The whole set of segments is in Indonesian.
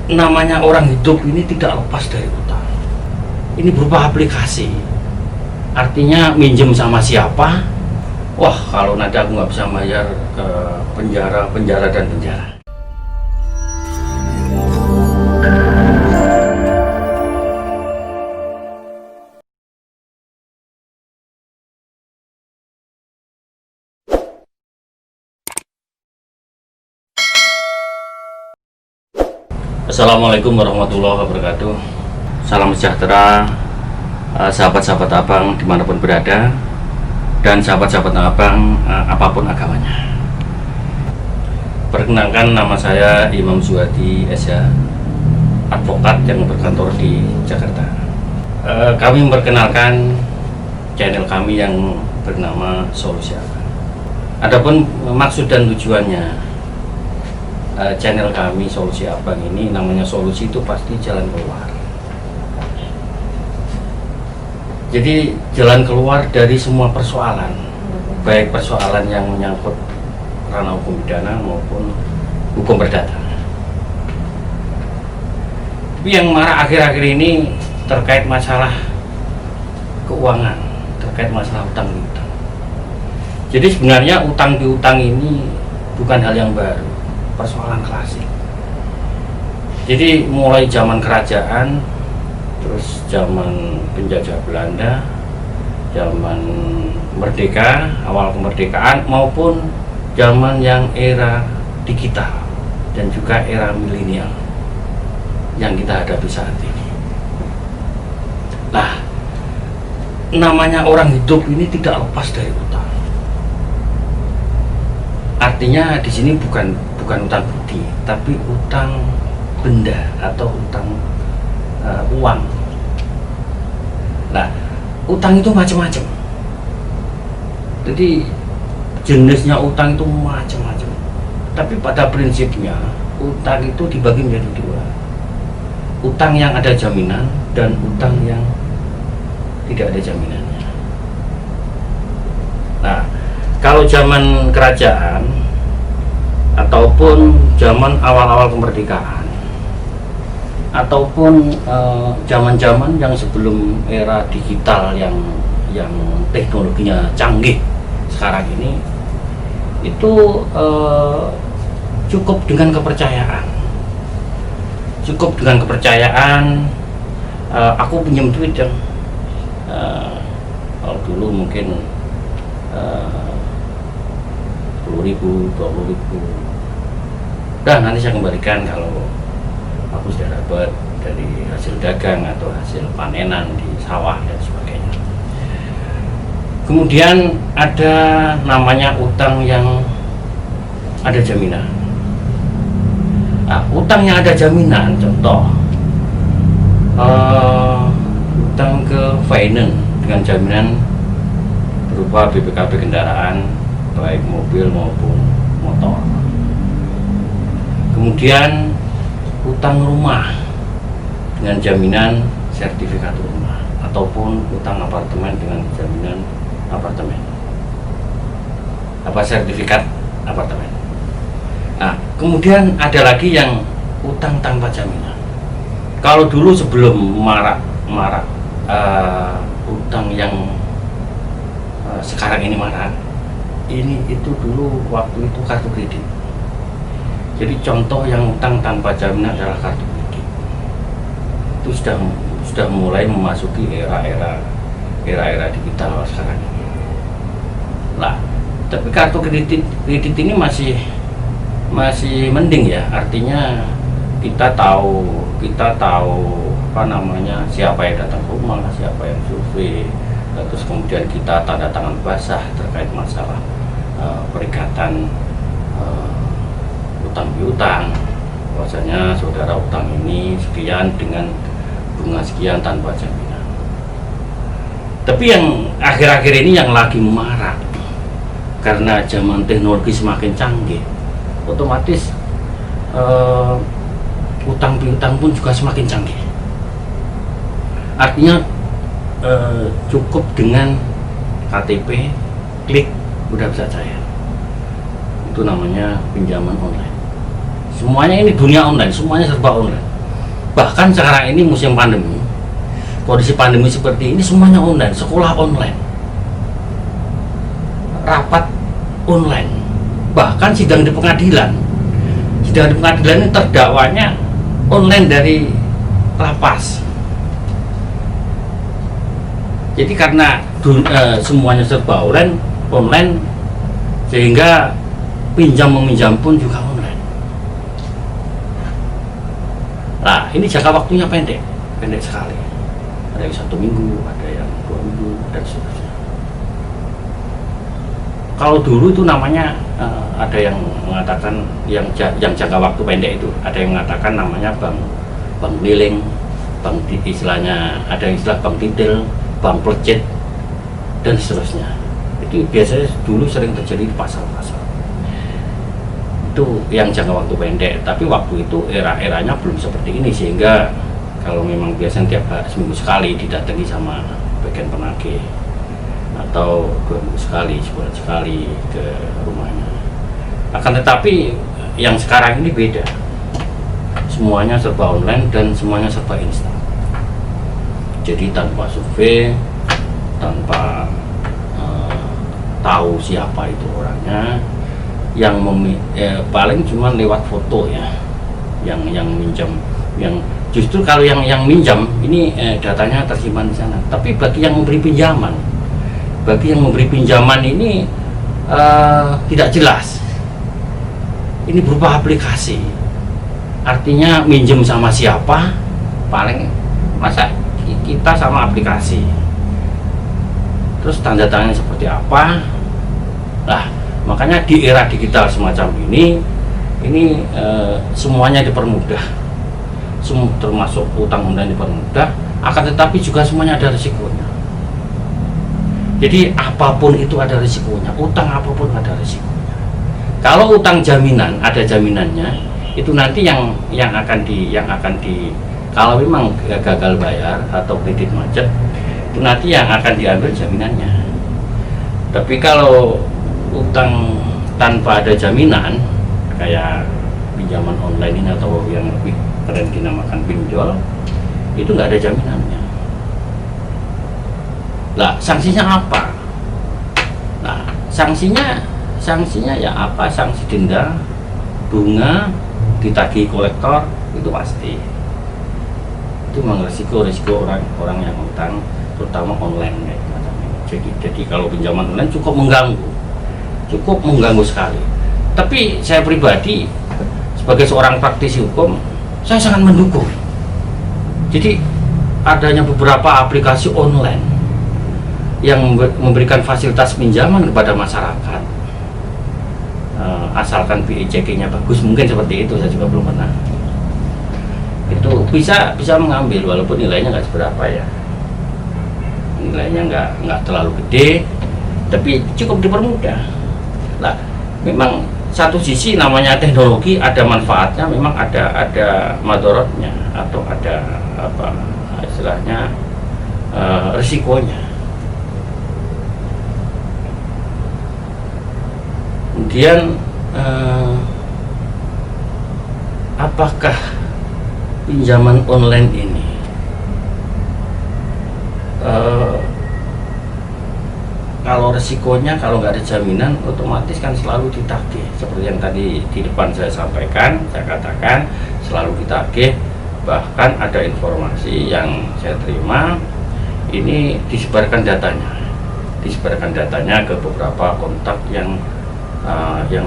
namanya orang hidup ini tidak lepas dari utang. Ini berupa aplikasi. Artinya minjem sama siapa? Wah, kalau nanti aku nggak bisa bayar, penjara, penjara dan penjara. Assalamualaikum warahmatullahi wabarakatuh. Salam sejahtera, sahabat-sahabat abang dimanapun berada, dan sahabat-sahabat abang apapun agamanya. Perkenalkan, nama saya Imam Zuhadi SH, advokat yang berkantor di Jakarta. Kami memperkenalkan channel kami yang bernama Solusi Abang. Adapun maksud dan tujuannya channel kami Solusi Abang ini, namanya solusi itu pasti jalan keluar. Jadi jalan keluar dari semua persoalan, baik persoalan yang menyangkut ranah hukum pidana maupun hukum perdata. Tapi yang marah akhir-akhir ini terkait masalah keuangan, terkait masalah utang piutang. Jadi sebenarnya utang piutang ini bukan hal yang baru, persoalan klasik. Jadi mulai zaman kerajaan, terus zaman penjajah Belanda, zaman merdeka, awal kemerdekaan, maupun zaman yang era digital dan juga era milenial yang kita hadapi saat ini. Nah, namanya orang hidup ini tidak lepas dari utang. Artinya di sini bukan utang budi, tapi utang benda atau utang uang. Nah, utang itu macam-macam. Jadi jenisnya utang itu macam-macam. Tapi pada prinsipnya utang itu dibagi menjadi dua. Utang yang ada jaminan dan utang yang tidak ada jaminannya. Nah, kalau zaman kerajaan ataupun zaman awal-awal kemerdekaan ataupun zaman-zaman yang sebelum era digital yang teknologinya canggih sekarang ini, itu cukup dengan kepercayaan. Aku pinjam duit yang kalau dulu mungkin 10.000, 20.000. Dan nanti saya kembalikan kalau aku sudah dapat dari hasil dagang atau hasil panenan di sawah dan sebagainya. Kemudian ada namanya utang yang ada jaminan. Nah, utang yang ada jaminan, contoh utang ke finance dengan jaminan berupa BPKB kendaraan, baik mobil maupun motor. Kemudian utang rumah dengan jaminan sertifikat rumah, ataupun utang apartemen dengan jaminan apartemen, sertifikat apartemen. Nah, kemudian ada lagi yang utang tanpa jaminan. Kalau dulu sebelum marak utang yang sekarang ini marak, itu dulu waktu itu kartu kredit. Jadi contoh yang utang tanpa jaminan adalah kartu kredit. Itu sudah mulai memasuki era digital sekarang ini. Lah, tapi kartu kredit ini masih mending ya. Artinya kita tahu siapa yang datang ke rumah, siapa yang survei, terus kemudian kita tanda tangan basah terkait masalah perikatan utang piutang, bahwasanya saudara utang ini sekian dengan bunga sekian tanpa jaminan. Tapi yang akhir-akhir ini yang lagi marak karena zaman teknologi semakin canggih, otomatis utang piutang pun juga semakin canggih. Artinya cukup dengan KTP, klik, udah bisa cair. Itu namanya pinjaman online. Semuanya ini dunia online, semuanya serba online. Bahkan sekarang ini musim pandemi, kondisi pandemi seperti ini semuanya online, sekolah online, rapat online, bahkan sidang di pengadilan. Sidang di pengadilan ini terdakwanya online dari lapas. Jadi karena semuanya serba online, sehingga pinjam meminjam pun juga online. Nah, ini jangka waktunya pendek sekali. Ada yang 1 minggu, ada yang 2 minggu, dan seterusnya. Kalau dulu itu namanya ada yang mengatakan yang jangka waktu pendek itu, ada yang mengatakan namanya bank keliling, bank istilahnya ada istilah bank titel, bank plecet, dan seterusnya. Itu biasanya dulu sering terjadi di pasar-pasar. Itu yang jangka waktu pendek, tapi waktu itu era-eranya belum seperti ini, sehingga kalau memang biasanya tiap hari, seminggu sekali didatangi sama bagian penagih, atau 2 minggu sekali, sebulan sekali ke rumahnya. Akan tetapi yang sekarang ini beda, semuanya serba online dan semuanya serba instan. Jadi tanpa survei, tanpa tahu siapa itu orangnya, yang paling cuma lewat foto ya, yang minjam, yang justru kalau yang minjam ini datanya tersimpan di sana. Tapi bagi yang memberi pinjaman, ini tidak jelas. Ini berupa aplikasi, artinya minjem sama siapa, paling masa kita sama aplikasi, terus tanda tangannya seperti apa. Nah, makanya di era digital semacam ini semuanya dipermudah, termasuk utang online dipermudah, akan tetapi juga semuanya ada risikonya. Jadi apapun itu ada risikonya, utang apapun ada risikonya. Kalau utang jaminan, ada jaminannya, itu nanti yang akan di kalau memang gagal bayar atau kredit macet, itu nanti yang akan diambil jaminannya. Tapi kalau utang tanpa ada jaminan, kayak pinjaman online ini atau yang lebih keren dinamakan pinjol, itu nggak ada jaminannya. Lah, sanksinya apa? Nah, sanksinya ya apa? Sanksi denda, bunga, ditagih kolektor, itu pasti. Itu memang risiko orang yang utang, terutama online kayak macam ini. Jadi kalau pinjaman online cukup mengganggu sekali. Tapi saya pribadi sebagai seorang praktisi hukum, saya sangat mendukung. Jadi adanya beberapa aplikasi online yang memberikan fasilitas pinjaman kepada masyarakat, asalkan BI checking-nya bagus, mungkin seperti itu. Saya juga belum pernah. Itu bisa mengambil, walaupun nilainya nggak seberapa ya, nilainya nggak terlalu gede, tapi cukup dipermudah. Nah, memang satu sisi namanya teknologi ada manfaatnya, memang ada madorotnya atau ada apa istilahnya risikonya. Kemudian apakah pinjaman online ini kalau resikonya, kalau nggak ada jaminan, otomatis kan selalu ditagih. Seperti yang tadi di depan saya sampaikan, saya katakan selalu ditagih. Bahkan ada informasi yang saya terima, ini disebarkan datanya ke beberapa kontak yang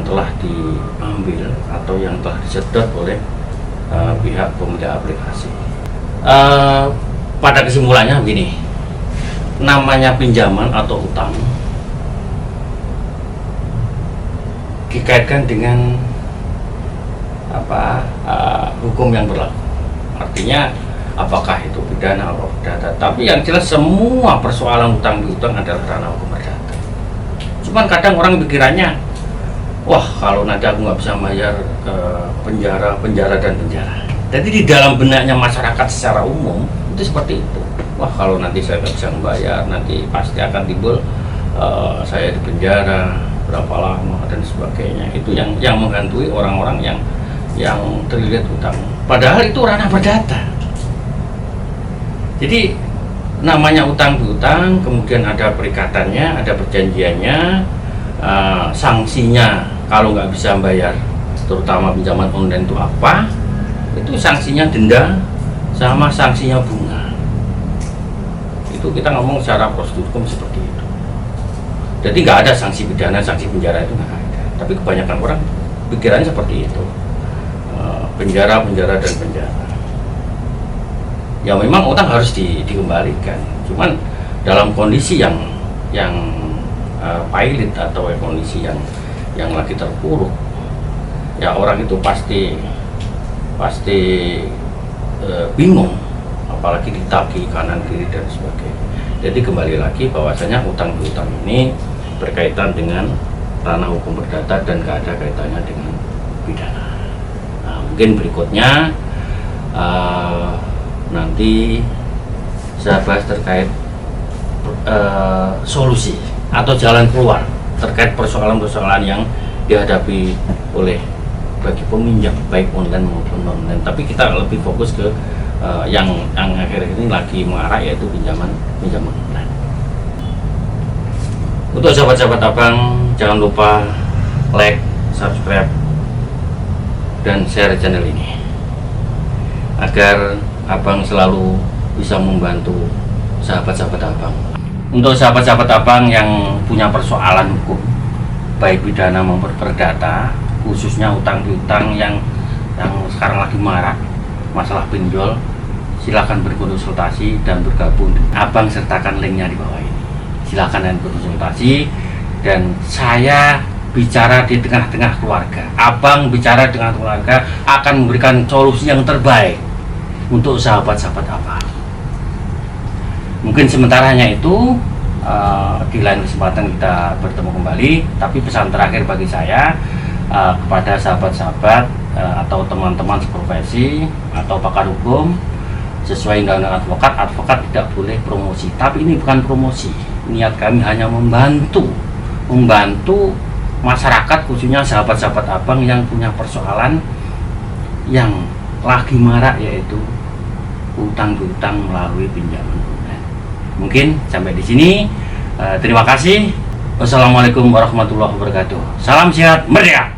telah diambil atau yang telah disedot oleh pihak pemilik aplikasi. Pada kesimpulannya begini, namanya pinjaman atau utang dikaitkan dengan hukum yang berlaku. Artinya apakah itu pidana atau perdata. Tapi yang jelas semua persoalan utang piutang adalah ranah hukum perdata. Cuman kadang orang pikirannya, wah kalau nanti aku nggak bisa bayar, penjara. Jadi di dalam benaknya masyarakat secara umum itu seperti itu. Wah kalau nanti saya nggak bisa membayar, nanti pasti akan timbul saya di penjara berapa lama dan sebagainya. Itu yang menghantui orang-orang yang terlilit utang. Padahal itu ranah perdata. Jadi namanya utang piutang, kemudian ada perikatannya, ada perjanjiannya, sanksinya kalau nggak bisa bayar, terutama pinjaman online itu apa? Itu sanksinya denda sama sanksinya bunga. Itu kita ngomong secara prosedur hukum seperti itu. Jadi nggak ada sanksi pidana, sanksi penjara itu nggak ada. Tapi kebanyakan orang pikirannya seperti itu, penjara dan penjara. Ya memang utang harus dikembalikan. Cuman dalam kondisi yang pailit atau kondisi yang lagi terpuruk, ya orang itu pasti bingung, apalagi ditagih kanan kiri dan sebagainya. Jadi kembali lagi bahwasanya utang piutang ini berkaitan dengan ranah hukum perdata dan gak ada kaitannya dengan pidana. Nah, mungkin berikutnya nanti saya bahas terkait solusi atau jalan keluar terkait persoalan-persoalan yang dihadapi oleh bagi peminjam baik online maupun non-online. Tapi kita lebih fokus ke yang akhir ini lagi mengarah, yaitu pinjaman online. Untuk sahabat-sahabat abang, jangan lupa like, subscribe, dan share channel ini agar abang selalu bisa membantu sahabat-sahabat abang. Untuk sahabat-sahabat abang yang punya persoalan hukum baik pidana maupun perdata, khususnya utang piutang yang sekarang lagi marak, masalah pinjol, silakan berkonsultasi dan bergabung. Abang sertakan linknya di bawah ini. Silakan dan berkonsultasi, dan saya bicara di tengah-tengah keluarga. Abang bicara dengan keluarga akan memberikan solusi yang terbaik untuk sahabat-sahabat abang. Mungkin sementara hanya itu. Di lain kesempatan kita bertemu kembali. Tapi pesan terakhir bagi saya kepada sahabat-sahabat atau teman-teman seprofesi atau pakar hukum, sesuai undang-undang advokat tidak boleh promosi. Tapi ini bukan promosi. Niat kami hanya membantu masyarakat, khususnya sahabat-sahabat abang yang punya persoalan yang lagi marak, yaitu utang piutang melalui pinjaman online. Mungkin sampai di sini. Terima kasih. Wassalamualaikum warahmatullahi wabarakatuh. Salam sehat, merdeka.